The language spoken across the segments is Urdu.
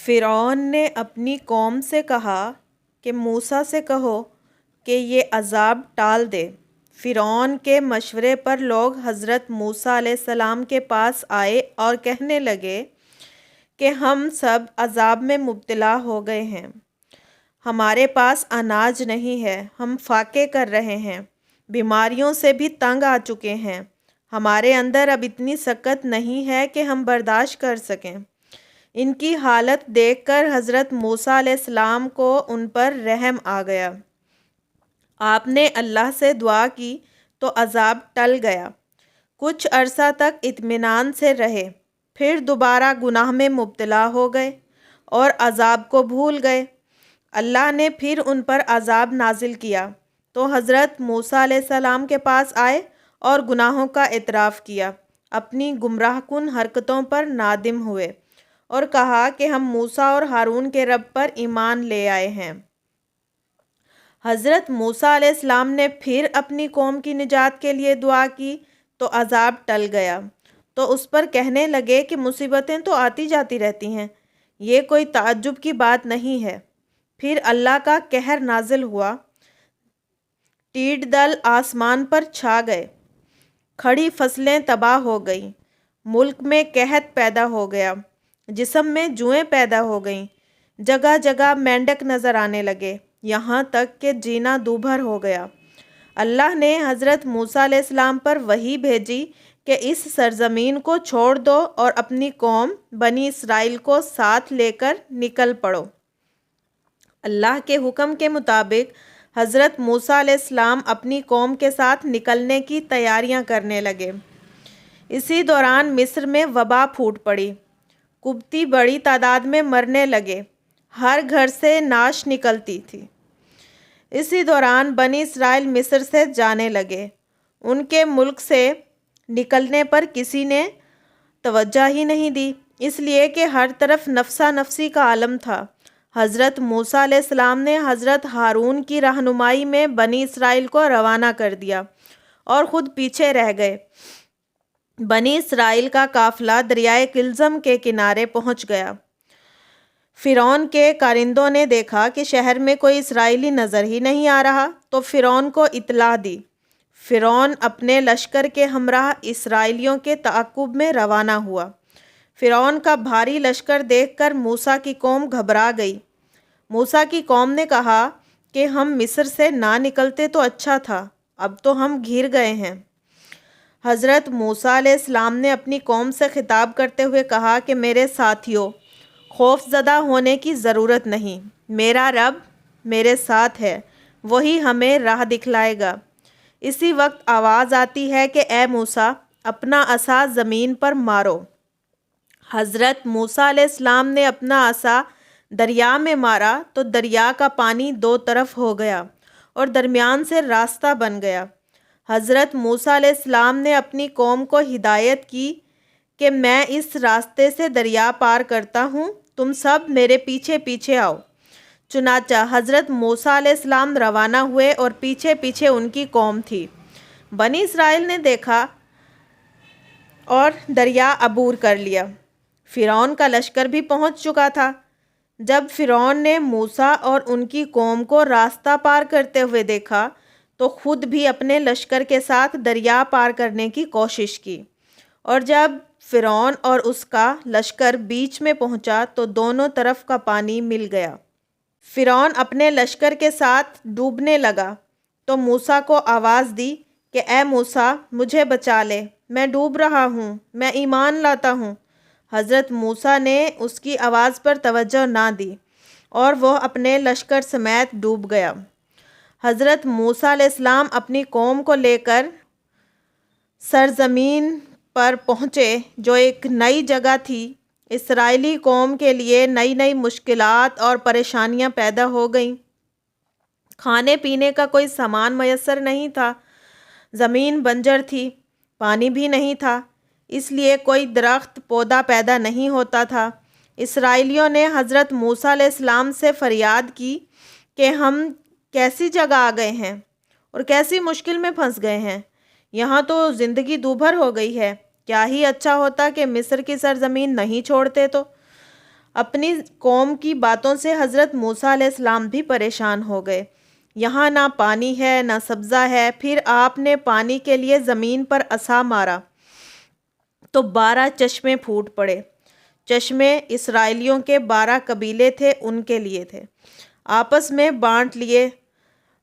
فرعون نے اپنی قوم سے کہا کہ موسیٰ سے کہو کہ یہ عذاب ٹال دے۔ فرعون کے مشورے پر لوگ حضرت موسیٰ علیہ السلام کے پاس آئے اور کہنے لگے کہ ہم سب عذاب میں مبتلا ہو گئے ہیں، ہمارے پاس اناج نہیں ہے، ہم فاقے کر رہے ہیں، بیماریوں سے بھی تنگ آ چکے ہیں، ہمارے اندر اب اتنی سکت نہیں ہے کہ ہم برداشت کر سکیں۔ ان کی حالت دیکھ کر حضرت موسیٰ علیہ السلام کو ان پر رحم آ گیا۔ آپ نے اللہ سے دعا کی تو عذاب ٹل گیا۔ کچھ عرصہ تک اطمینان سے رہے، پھر دوبارہ گناہ میں مبتلا ہو گئے اور عذاب کو بھول گئے۔ اللہ نے پھر ان پر عذاب نازل کیا تو حضرت موسیٰ علیہ السلام کے پاس آئے اور گناہوں کا اعتراف کیا، اپنی گمراہ کن حرکتوں پر نادم ہوئے اور کہا کہ ہم موسیٰ اور ہارون کے رب پر ایمان لے آئے ہیں۔ حضرت موسیٰ علیہ السلام نے پھر اپنی قوم کی نجات کے لیے دعا کی تو عذاب ٹل گیا، تو اس پر کہنے لگے کہ مصیبتیں تو آتی جاتی رہتی ہیں، یہ کوئی تعجب کی بات نہیں ہے۔ پھر اللہ کا قہر نازل ہوا، ٹیڈ دل آسمان پر چھا گئے، کھڑی فصلیں تباہ ہو گئیں، ملک میں قحط پیدا ہو گیا، جسم میں جوئیں پیدا ہو گئیں، جگہ جگہ مینڈک نظر آنے لگے، یہاں تک کہ جینا دوبھر ہو گیا۔ اللہ نے حضرت موسیٰ علیہ السلام پر وحی بھیجی کہ اس سرزمین کو چھوڑ دو اور اپنی قوم بنی اسرائیل کو ساتھ لے کر نکل پڑو۔ اللہ کے حکم کے مطابق حضرت موسیٰ علیہ السلام اپنی قوم کے ساتھ نکلنے کی تیاریاں کرنے لگے۔ اسی دوران مصر میں وبا پھوٹ پڑی، قبطی بڑی تعداد میں مرنے لگے، ہر گھر سے نعش نکلتی تھی۔ اسی دوران بنی اسرائیل مصر سے جانے لگے، ان کے ملک سے نکلنے پر کسی نے توجہ ہی نہیں دی، اس لیے کہ ہر طرف نفسا نفسی کا عالم تھا۔ حضرت موسیٰ علیہ السلام نے حضرت ہارون کی رہنمائی میں بنی اسرائیل کو روانہ کر دیا اور خود پیچھے رہ گئے۔ بنی اسرائیل کا قافلہ دریائے کلزم کے کنارے پہنچ گیا۔ فرعون کے کارندوں نے دیکھا کہ شہر میں کوئی اسرائیلی نظر ہی نہیں آ رہا تو فرعون کو اطلاع دی۔ فرعون اپنے لشکر کے ہمراہ اسرائیلیوں کے تعاقب میں روانہ ہوا۔ فرعون کا بھاری لشکر دیکھ کر موسیٰ کی قوم گھبرا گئی۔ موسیٰ کی قوم نے کہا کہ ہم مصر سے نہ نکلتے تو اچھا تھا، اب تو ہم گھر گئے ہیں۔ حضرت موسیٰ علیہ السلام نے اپنی قوم سے خطاب کرتے ہوئے کہا کہ میرے ساتھیو، خوف زدہ ہونے کی ضرورت نہیں، میرا رب میرے ساتھ ہے، وہی ہمیں راہ دکھلائے گا۔ اسی وقت آواز آتی ہے کہ اے موسیٰ، اپنا عصا زمین پر مارو۔ حضرت موسیٰ علیہ السلام نے اپنا عصا دریا میں مارا تو دریا کا پانی دو طرف ہو گیا اور درمیان سے راستہ بن گیا۔ حضرت موسیٰ علیہ السلام نے اپنی قوم کو ہدایت کی کہ میں اس راستے سے دریا پار کرتا ہوں، تم سب میرے پیچھے پیچھے آؤ۔ چنانچہ حضرت موسیٰ علیہ السلام روانہ ہوئے اور پیچھے پیچھے ان کی قوم تھی۔ بنی اسرائیل نے دیکھا اور دریا عبور کر لیا۔ فرعون کا لشکر بھی پہنچ چکا تھا۔ جب فرعون نے موسیٰ اور ان کی قوم کو راستہ پار کرتے ہوئے دیکھا تو خود بھی اپنے لشکر کے ساتھ دریا پار کرنے کی کوشش کی، اور جب فرعون اور اس کا لشکر بیچ میں پہنچا تو دونوں طرف کا پانی مل گیا۔ فرعون اپنے لشکر کے ساتھ ڈوبنے لگا تو موسیٰ کو آواز دی کہ اے موسیٰ، مجھے بچا لے، میں ڈوب رہا ہوں، میں ایمان لاتا ہوں۔ حضرت موسیٰ نے اس کی آواز پر توجہ نہ دی اور وہ اپنے لشکر سمیت ڈوب گیا۔ حضرت موسیٰ علیہ السلام اپنی قوم کو لے کر سرزمین پر پہنچے جو ایک نئی جگہ تھی۔ اسرائیلی قوم کے لیے نئی نئی مشکلات اور پریشانیاں پیدا ہو گئیں۔ کھانے پینے کا کوئی سامان میسر نہیں تھا، زمین بنجر تھی، پانی بھی نہیں تھا، اس لیے کوئی درخت پودا پیدا نہیں ہوتا تھا۔ اسرائیلیوں نے حضرت موسیٰ علیہ السلام سے فریاد کی کہ ہم کیسی جگہ آ گئے ہیں اور کیسی مشکل میں پھنس گئے ہیں، یہاں تو زندگی دوبھر ہو گئی ہے، کیا ہی اچھا ہوتا کہ مصر کی سرزمین نہیں چھوڑتے تو۔ اپنی قوم کی باتوں سے حضرت موسیٰ علیہ السلام بھی پریشان ہو گئے۔ یہاں نہ پانی ہے نہ سبزہ ہے۔ پھر آپ نے پانی کے لیے زمین پر عصا مارا تو 12 چشمے پھوٹ پڑے۔ چشمے اسرائیلیوں کے 12 قبیلے تھے، ان کے لیے تھے، آپس میں بانٹ لیے۔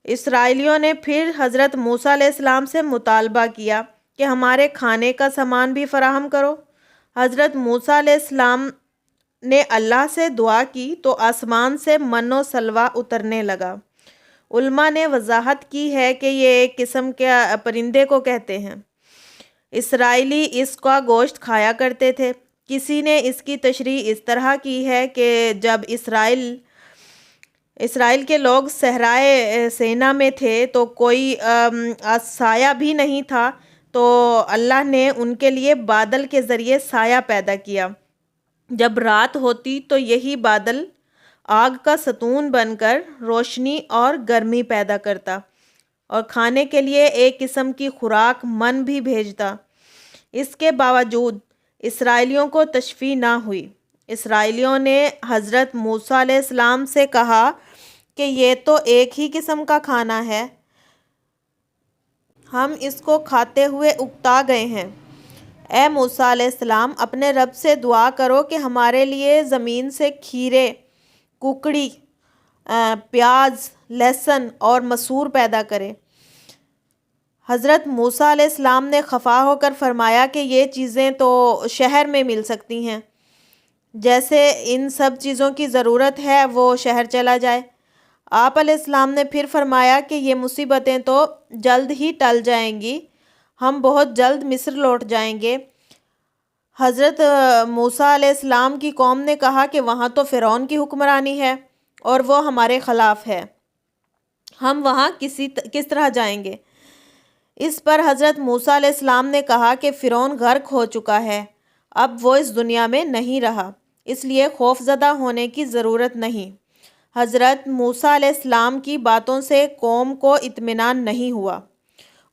اسرائیلیوں نے پھر حضرت موسیٰ علیہ السلام سے مطالبہ کیا کہ ہمارے کھانے کا سامان بھی فراہم کرو۔ حضرت موسیٰ علیہ السلام نے اللہ سے دعا کی تو آسمان سے من و سلویٰ اترنے لگا۔ علماء نے وضاحت کی ہے کہ یہ ایک قسم کے پرندے کو کہتے ہیں۔ اسرائیلی اس کا گوشت کھایا کرتے تھے۔ کسی نے اس کی تشریح اس طرح کی ہے کہ جب اسرائیل کے لوگ صحرائے سینا میں تھے تو کوئی سایہ بھی نہیں تھا، تو اللہ نے ان کے لیے بادل کے ذریعے سایہ پیدا کیا۔ جب رات ہوتی تو یہی بادل آگ کا ستون بن کر روشنی اور گرمی پیدا کرتا اور کھانے کے لیے ایک قسم کی خوراک من بھی بھیجتا۔ اس کے باوجود اسرائیلیوں کو تشفی نہ ہوئی۔ اسرائیلیوں نے حضرت موسیٰ علیہ السلام سے کہا کہ یہ تو ایک ہی قسم کا کھانا ہے، ہم اس کو کھاتے ہوئے اکتا گئے ہیں۔ اے موسیٰ علیہ السلام، اپنے رب سے دعا کرو کہ ہمارے لیے زمین سے کھیرے، ککڑی، پیاز، لہسن اور مسور پیدا کرے۔ حضرت موسیٰ علیہ السلام نے خفا ہو کر فرمایا کہ یہ چیزیں تو شہر میں مل سکتی ہیں، جیسے ان سب چیزوں کی ضرورت ہے وہ شہر چلا جائے۔ آپ علیہ السلام نے پھر فرمایا کہ یہ مصیبتیں تو جلد ہی ٹل جائیں گی، ہم بہت جلد مصر لوٹ جائیں گے۔ حضرت موسیٰ علیہ السلام کی قوم نے کہا کہ وہاں تو فرعون کی حکمرانی ہے اور وہ ہمارے خلاف ہے، ہم وہاں کس طرح جائیں گے؟ اس پر حضرت موسیٰ علیہ السلام نے کہا کہ فرعون غرق ہو چکا ہے، اب وہ اس دنیا میں نہیں رہا، اس لیے خوف زدہ ہونے کی ضرورت نہیں۔ حضرت موسیٰ علیہ السلام کی باتوں سے قوم کو اطمینان نہیں ہوا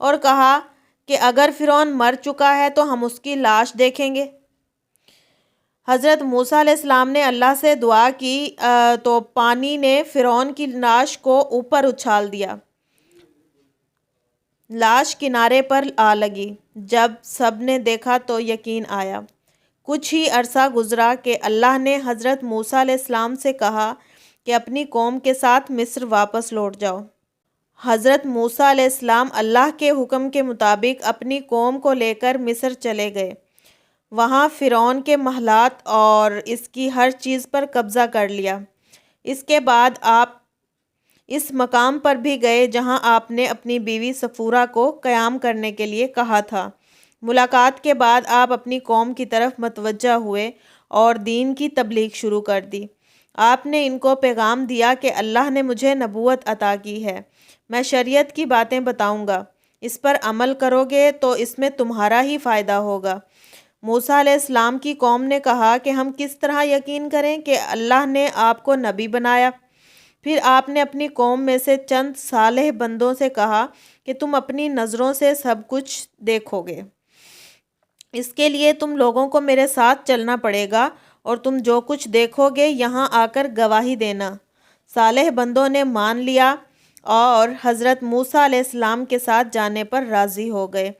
اور کہا کہ اگر فرعون مر چکا ہے تو ہم اس کی لاش دیکھیں گے۔ حضرت موسیٰ علیہ السلام نے اللہ سے دعا کی تو پانی نے فرعون کی لاش کو اوپر اچھال دیا۔ لاش کنارے پر آ لگی۔ جب سب نے دیکھا تو یقین آیا۔ کچھ ہی عرصہ گزرا کہ اللہ نے حضرت موسیٰ علیہ السلام سے کہا کہ اپنی قوم کے ساتھ مصر واپس لوٹ جاؤ۔ حضرت موسیٰ علیہ السلام اللہ کے حکم کے مطابق اپنی قوم کو لے کر مصر چلے گئے۔ وہاں فرعون کے محلات اور اس کی ہر چیز پر قبضہ کر لیا۔ اس کے بعد آپ اس مقام پر بھی گئے جہاں آپ نے اپنی بیوی سفورہ کو قیام کرنے کے لیے کہا تھا۔ ملاقات کے بعد آپ اپنی قوم کی طرف متوجہ ہوئے اور دین کی تبلیغ شروع کر دی۔ آپ نے ان کو پیغام دیا کہ اللہ نے مجھے نبوت عطا کی ہے، میں شریعت کی باتیں بتاؤں گا، اس پر عمل کرو گے تو اس میں تمہارا ہی فائدہ ہوگا۔ موسیٰ علیہ السلام کی قوم نے کہا کہ ہم کس طرح یقین کریں کہ اللہ نے آپ کو نبی بنایا؟ پھر آپ نے اپنی قوم میں سے چند صالح بندوں سے کہا کہ تم اپنی نظروں سے سب کچھ دیکھو گے، اس کے لیے تم لوگوں کو میرے ساتھ چلنا پڑے گا اور تم جو کچھ دیکھو گے یہاں آ کر گواہی دینا۔ صالح بندوں نے مان لیا اور حضرت موسیٰ علیہ السلام کے ساتھ جانے پر راضی ہو گئے۔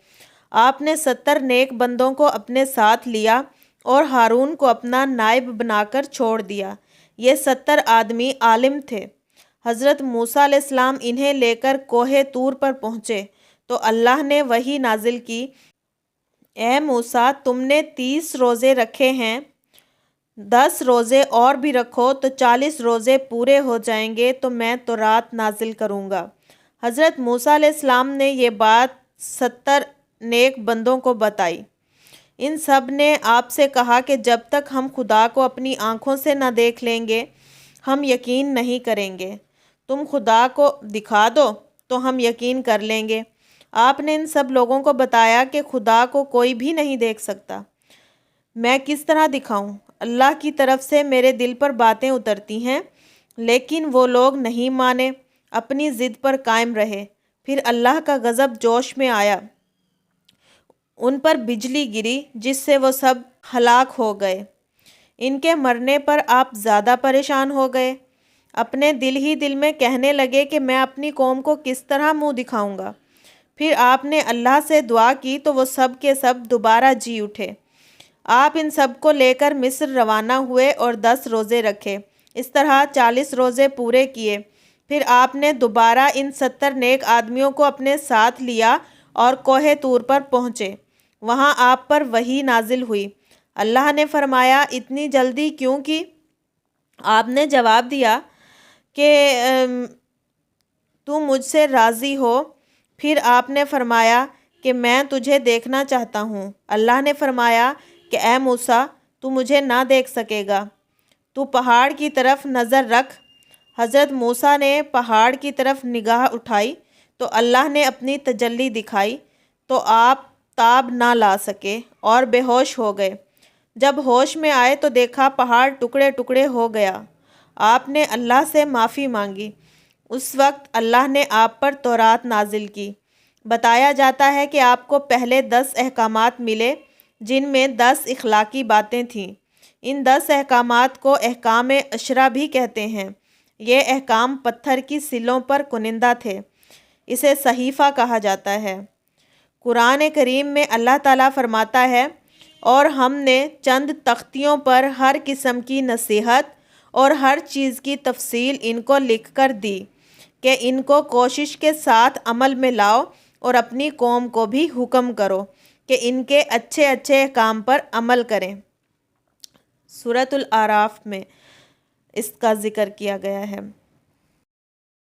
آپ نے 70 نیک بندوں کو اپنے ساتھ لیا اور ہارون کو اپنا نائب بنا کر چھوڑ دیا۔ یہ 70 آدمی عالم تھے۔ حضرت موسیٰ علیہ السلام انہیں لے کر کوہ طور پر پہنچے تو اللہ نے وحی نازل کی، اے موسیٰ، تم نے 30 روزے رکھے ہیں، 10 روزے اور بھی رکھو تو 40 روزے پورے ہو جائیں گے تو میں تورات نازل کروں گا۔ حضرت موسیٰ علیہ السلام نے یہ بات 70 نیک بندوں کو بتائی۔ ان سب نے آپ سے کہا کہ جب تک ہم خدا کو اپنی آنکھوں سے نہ دیکھ لیں گے ہم یقین نہیں کریں گے، تم خدا کو دکھا دو تو ہم یقین کر لیں گے۔ آپ نے ان سب لوگوں کو بتایا کہ خدا کو کوئی بھی نہیں دیکھ سکتا۔ میں کس طرح دکھاؤں؟ اللہ کی طرف سے میرے دل پر باتیں اترتی ہیں، لیکن وہ لوگ نہیں مانے، اپنی ضد پر قائم رہے۔ پھر اللہ کا غضب جوش میں آیا، ان پر بجلی گری جس سے وہ سب ہلاک ہو گئے۔ ان کے مرنے پر آپ زیادہ پریشان ہو گئے، اپنے دل ہی دل میں کہنے لگے کہ میں اپنی قوم کو کس طرح منہ دکھاؤں گا۔ پھر آپ نے اللہ سے دعا کی تو وہ سب کے سب دوبارہ جی اٹھے۔ آپ ان سب کو لے کر مصر روانہ ہوئے اور 10 روزے رکھے، اس طرح 40 روزے پورے کیے۔ پھر آپ نے دوبارہ ان 70 نیک آدمیوں کو اپنے ساتھ لیا اور کوہ طور پر پہنچے۔ وہاں آپ پر وحی نازل ہوئی۔ اللہ نے فرمایا اتنی جلدی کیوں کی؟ آپ نے جواب دیا کہ تو مجھ سے راضی ہو۔ پھر آپ نے فرمایا کہ میں تجھے دیکھنا چاہتا ہوں۔ اللہ نے فرمایا کہ اے موسیٰ تو مجھے نہ دیکھ سکے گا، تو پہاڑ کی طرف نظر رکھ۔ حضرت موسیٰ نے پہاڑ کی طرف نگاہ اٹھائی تو اللہ نے اپنی تجلی دکھائی تو آپ تاب نہ لا سکے اور بے ہوش ہو گئے۔ جب ہوش میں آئے تو دیکھا پہاڑ ٹکڑے ٹکڑے ہو گیا۔ آپ نے اللہ سے معافی مانگی۔ اس وقت اللہ نے آپ پر تورات نازل کی۔ بتایا جاتا ہے کہ آپ کو پہلے 10 احکامات ملے جن میں 10 اخلاقی باتیں تھیں۔ ان 10 احکامات کو احکام عشرہ بھی کہتے ہیں۔ یہ احکام پتھر کی سلوں پر کنندہ تھے۔ اسے صحیفہ کہا جاتا ہے۔ قرآن کریم میں اللہ تعالیٰ فرماتا ہے اور ہم نے چند تختیوں پر ہر قسم کی نصیحت اور ہر چیز کی تفصیل ان کو لکھ کر دی کہ ان کو کوشش کے ساتھ عمل میں لاؤ اور اپنی قوم کو بھی حکم کرو کہ ان کے اچھے اچھے احکام پر عمل کریں۔ سورۃ الاعراف میں اس کا ذکر کیا گیا ہے۔